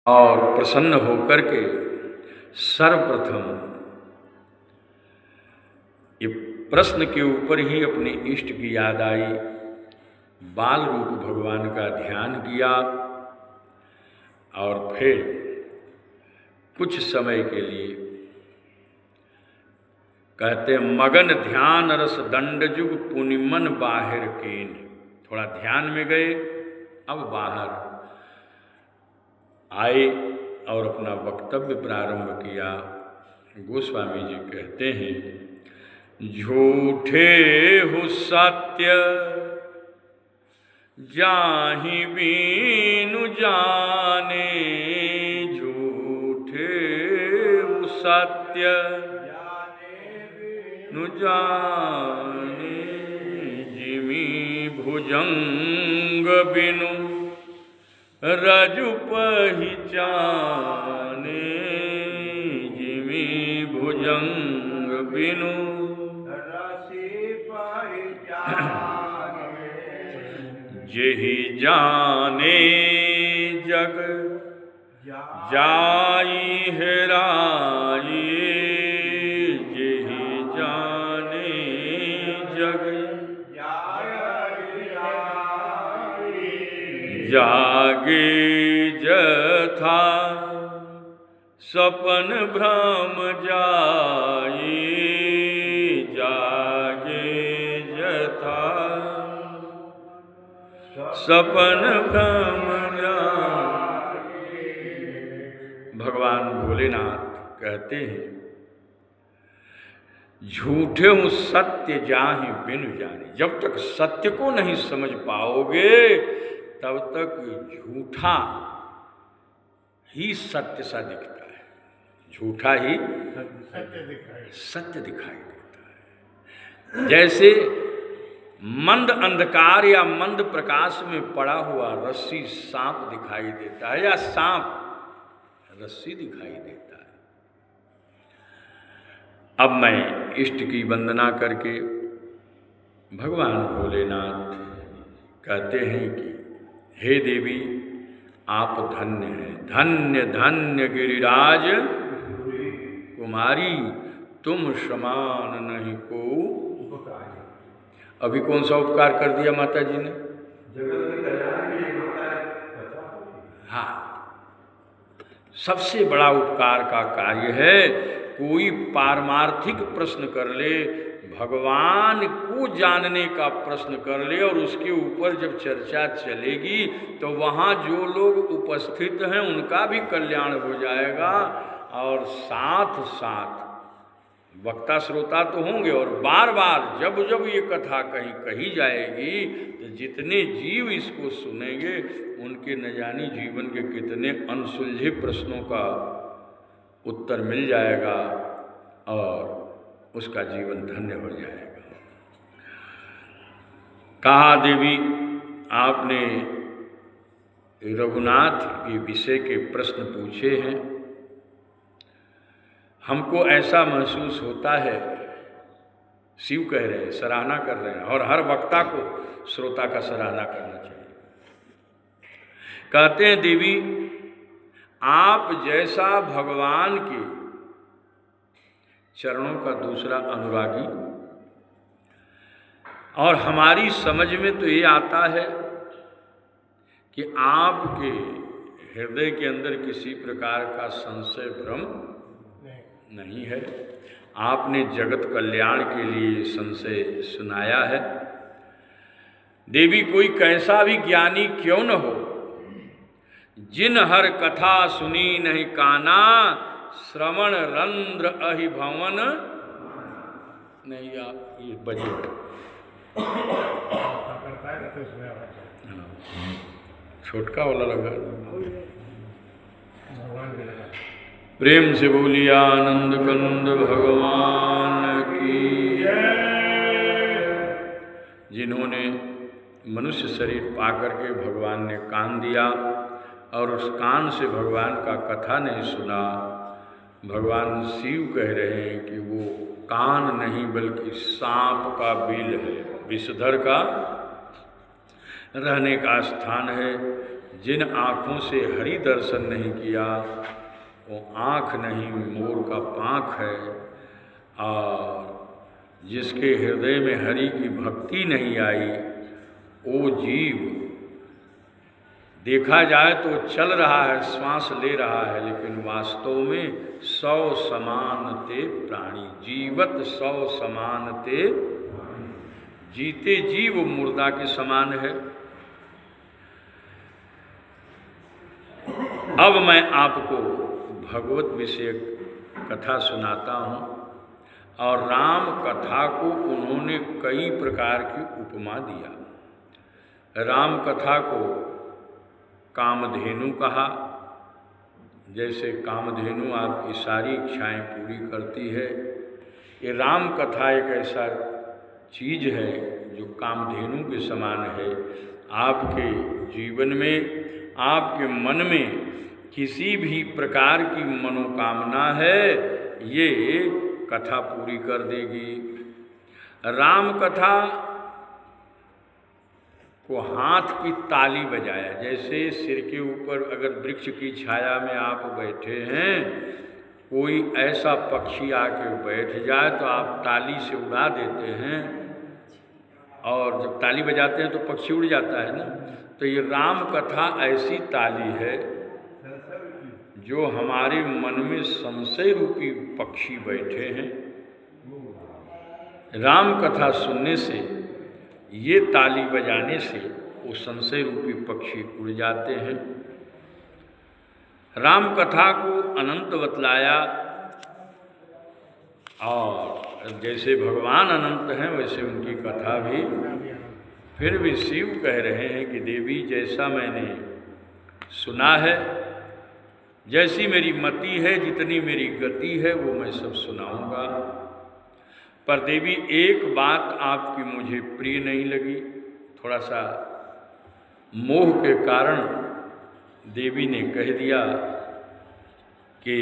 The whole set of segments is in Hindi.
और प्रसन्न होकर के सर्वप्रथम ये प्रश्न के ऊपर ही अपने इष्ट की याद आई, बाल रूप भगवान का ध्यान किया और फिर कुछ समय के लिए कहते मगन ध्यान रस दंड जुग पुनिमन बाहिर केन, थोड़ा ध्यान में गए, अब बाहर आए और अपना वक्तव्य प्रारंभ किया। गोस्वामी जी कहते हैं झूठे हो सत्य जाहि बीनु जाने, झूठे हो सत्य नु जाने, जिमी भुजंग बिनु रजु पहचाने, जिमी भुजंग बिनु जेहि जाने जग जाई हेराई, जेहि जाने जग जागे जथा सपन भ्रम जाई, जागे जथा सपन भ्रम जाई। भगवान भोलेनाथ कहते हैं झूठे हूँ सत्य जाहि बिनु जाने, जब तक सत्य को नहीं समझ पाओगे तब तक झूठा ही सत्य सा दिखता है, झूठा ही सत्य दिखाई देता है। जैसे मंद अंधकार या मंद प्रकाश में पड़ा हुआ रस्सी सांप दिखाई देता है या सांप रस्सी दिखाई देता है। अब मैं इष्ट की वंदना करके भगवान भोलेनाथ कहते हैं कि हे देवी आप धन्य हैं, धन्य धन्य गिरिराज कुमारी, तुम समान नहीं को। अभी कौन सा उपकार कर दिया माता जी ने? हाँ, सबसे बड़ा उपकार का कार्य है कोई पारमार्थिक प्रश्न कर ले, भगवान को जानने का प्रश्न कर ले और उसके ऊपर जब चर्चा चलेगी तो वहाँ जो लोग उपस्थित हैं उनका भी कल्याण हो जाएगा और साथ साथ वक्ता श्रोता तो होंगे और बार बार जब जब ये कथा कहीं कही जाएगी तो जितने जीव इसको सुनेंगे उनके न जाने जीवन के कितने अनसुलझे प्रश्नों का उत्तर मिल जाएगा और उसका जीवन धन्य हो जाएगा। कहा देवी आपने रघुनाथ के विषय के प्रश्न पूछे हैं, हमको ऐसा महसूस होता है, शिव कह रहे हैं, सराहना कर रहे हैं और हर वक्ता को श्रोता का सराहना करना चाहिए। कहते हैं देवी आप जैसा भगवान के चरणों का दूसरा अनुरागी, और हमारी समझ में तो ये आता है कि आपके हृदय के अंदर किसी प्रकार का संशय भ्रम नहीं है, आपने जगत कल्याण के लिए संशय सुनाया है। देवी कोई कैसा भी ज्ञानी क्यों न हो, जिन हर कथा सुनी नहीं काना, श्रवण रंध्र अहि भवन नहीं। आप ये बजे छोटका वाला लगा, प्रेम से बोलिए आनंद कंद भगवान की। जिन्होंने मनुष्य शरीर पाकर के भगवान ने कान दिया और उस कान से भगवान का कथा नहीं सुना, भगवान शिव कह रहे हैं कि वो कान नहीं बल्कि सांप का बिल है, विषधर का रहने का स्थान है। जिन आँखों से हरि दर्शन नहीं किया वो आँख नहीं मोर का पाँख है, और जिसके हृदय में हरि की भक्ति नहीं आई वो जीव देखा जाए तो चल रहा है, श्वास ले रहा है, लेकिन वास्तव में 100 समान ते प्राणी, जीवत 100 समान ते, जीते जीव मुर्दा के समान है। अब मैं आपको भगवत विषय कथा सुनाता हूँ, और राम कथा को उन्होंने कई प्रकार की उपमा दिया। राम कथा को कामधेनु कहा, जैसे कामधेनु आपकी सारी इच्छाएं पूरी करती है। ये राम कथा एक ऐसा चीज़ है जो कामधेनु के समान है। आपके जीवन में, आपके मन में किसी भी प्रकार की मनोकामना है, ये कथा पूरी कर देगी। राम कथा को हाथ की ताली बजाया, जैसे सिर के ऊपर अगर वृक्ष की छाया में आप बैठे हैं, कोई ऐसा पक्षी आके बैठ जाए तो आप ताली से उड़ा देते हैं, और जब ताली बजाते हैं तो पक्षी उड़ जाता है ना। तो ये राम कथा ऐसी ताली है जो हमारे मन में संशय रूपी पक्षी बैठे हैं। राम कथा सुनने से, ये ताली बजाने से वो संशय रूपी पक्षी उड़ जाते हैं। राम कथा को अनंत बतलाया, और जैसे भगवान अनंत हैं वैसे उनकी कथा भी। फिर भी शिव कह रहे हैं कि देवी, जैसा मैंने सुना है, जैसी मेरी मति है, जितनी मेरी गति है, वो मैं सब सुनाऊंगा। पर देवी, एक बात आपकी मुझे प्रिय नहीं लगी। थोड़ा सा मोह के कारण देवी ने कह दिया कि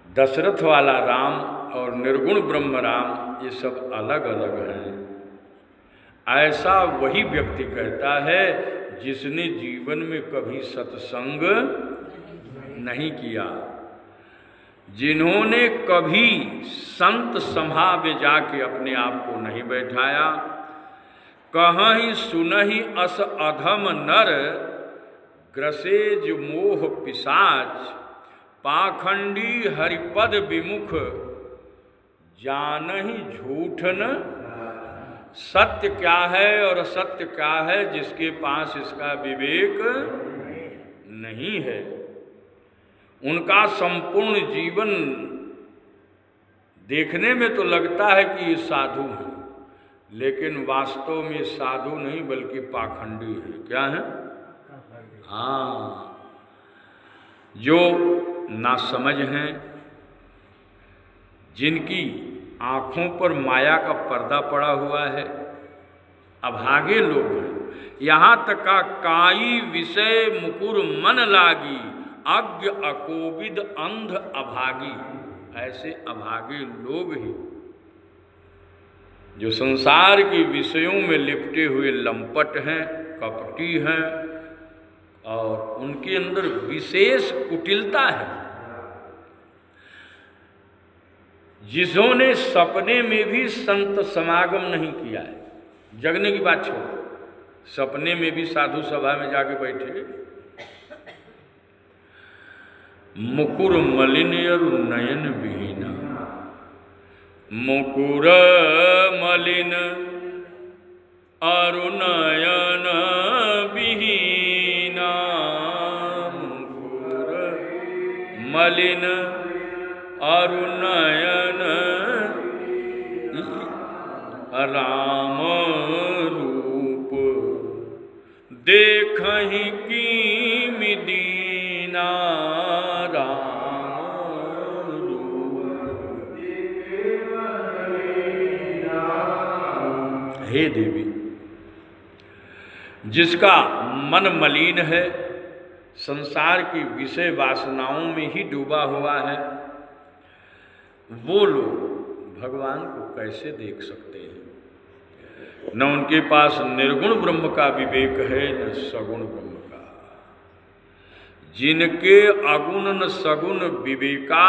दशरथ वाला राम और निर्गुण ब्रह्म राम ये सब अलग अलग हैं। ऐसा वही व्यक्ति कहता है जिसने जीवन में कभी सत्संग नहीं किया, जिन्होंने कभी संत सभा में जाके अपने आप को नहीं बैठाया। कहीं सुनहि अस अधम नर, ग्रसेज मोह पिशाच, पाखंडी हरिपद विमुख, जानहि झूठन। सत्य क्या है और असत्य क्या है, जिसके पास इसका विवेक नहीं है, उनका संपूर्ण जीवन देखने में तो लगता है कि ये साधु हैं, लेकिन वास्तव में साधु नहीं बल्कि पाखंडी है। क्या है? हाँ, जो नासमझ हैं, जिनकी आँखों पर माया का पर्दा पड़ा हुआ है, अभागे लोग हैं। यहाँ तक का काई विषय मुकुर मन लागी, अज्ञ अकोविद अंध अभागी। ऐसे अभागे लोग ही जो संसार के विषयों में लिपटे हुए लंपट हैं, कपटी हैं, और उनके अंदर विशेष कुटिलता है। जिन्होंने सपने में भी संत समागम नहीं किया है, जगने की बात छोड़ो, सपने में भी साधु सभा में जाके बैठे। मुकुर मलिन अरु नयन विहीना, मुकुर मलिन अरु नयन विहीना, मुकुर मलिन अरु नयन, राम रूप देखहि कीमि दीना, राम रूप। हे देवी, जिसका मन मलिन है, संसार की विषय वासनाओं में ही डूबा हुआ है, वो लोग भगवान को कैसे देख सकते हैं? न उनके पास निर्गुण ब्रह्म का विवेक है न सगुण ब्रह्म का। जिनके अगुण न सगुण विवेका,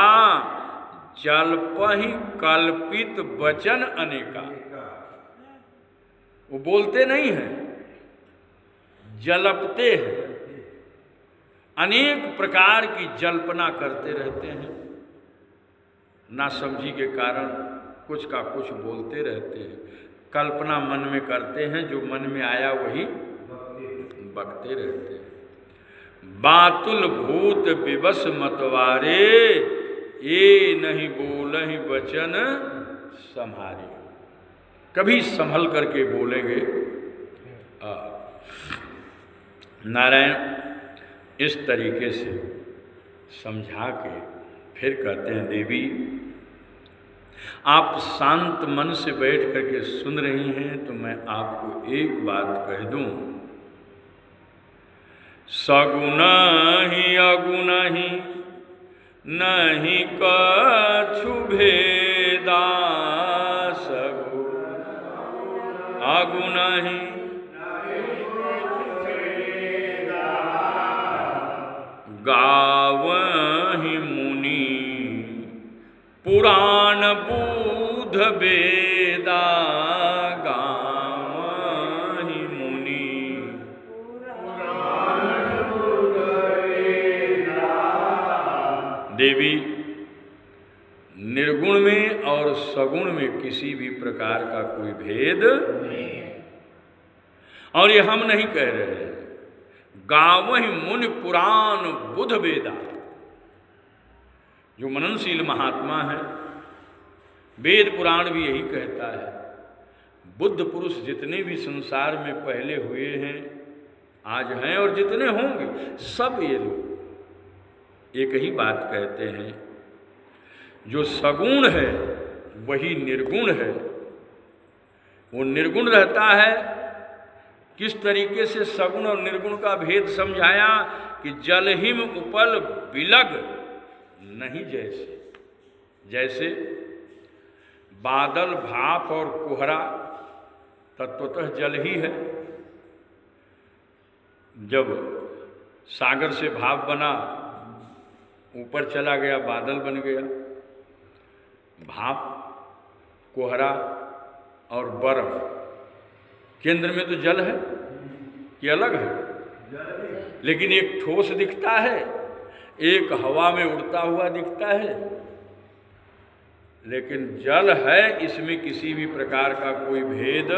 जल्पहि कल्पित वचन अनेका। वो बोलते नहीं हैं, जलपते हैं, अनेक प्रकार की जल्पना करते रहते हैं। नासमझी के कारण कुछ का कुछ बोलते रहते हैं, कल्पना मन में करते हैं, जो मन में आया वही बकते रहते हैं। बातुल भूत विवश मतवारे, ये नहीं बोलहि वचन संहारे। कभी संभल करके बोलेंगे। नारायण इस तरीके से समझा के फिर कहते हैं, देवी आप शांत मन से बैठ करके सुन रही हैं तो मैं आपको एक बात कह दूं, सगुण ही अगुण ही नहीं कछु भेदा, सगुण अगुण ही गावहि मुनि पुराण बुध वेदा, गावहि मुनि। देवी निर्गुण में और सगुण में किसी भी प्रकार का कोई भेद नहीं, और ये हम नहीं कह रहे हैं। गावहि मुनि पुराण बुध वेदा, जो मननशील महात्मा है, वेद पुराण भी यही कहता है। बुद्ध पुरुष जितने भी संसार में पहले हुए हैं, आज हैं और जितने होंगे, सब ये लोग एक ही बात कहते हैं, जो सगुण है वही निर्गुण है। वो निर्गुण रहता है। किस तरीके से सगुण और निर्गुण का भेद समझाया कि जलहिम उपल बिलग नहीं, जैसे बादल, भाप और कोहरा तत्वतः जल ही है। जब सागर से भाप बना, ऊपर चला गया, बादल बन गया। भाप, कोहरा और बर्फ, केंद्र में तो जल है कि अलग है? लेकिन एक ठोस दिखता है, एक हवा में उड़ता हुआ दिखता है, लेकिन जल है, इसमें किसी भी प्रकार का कोई भेद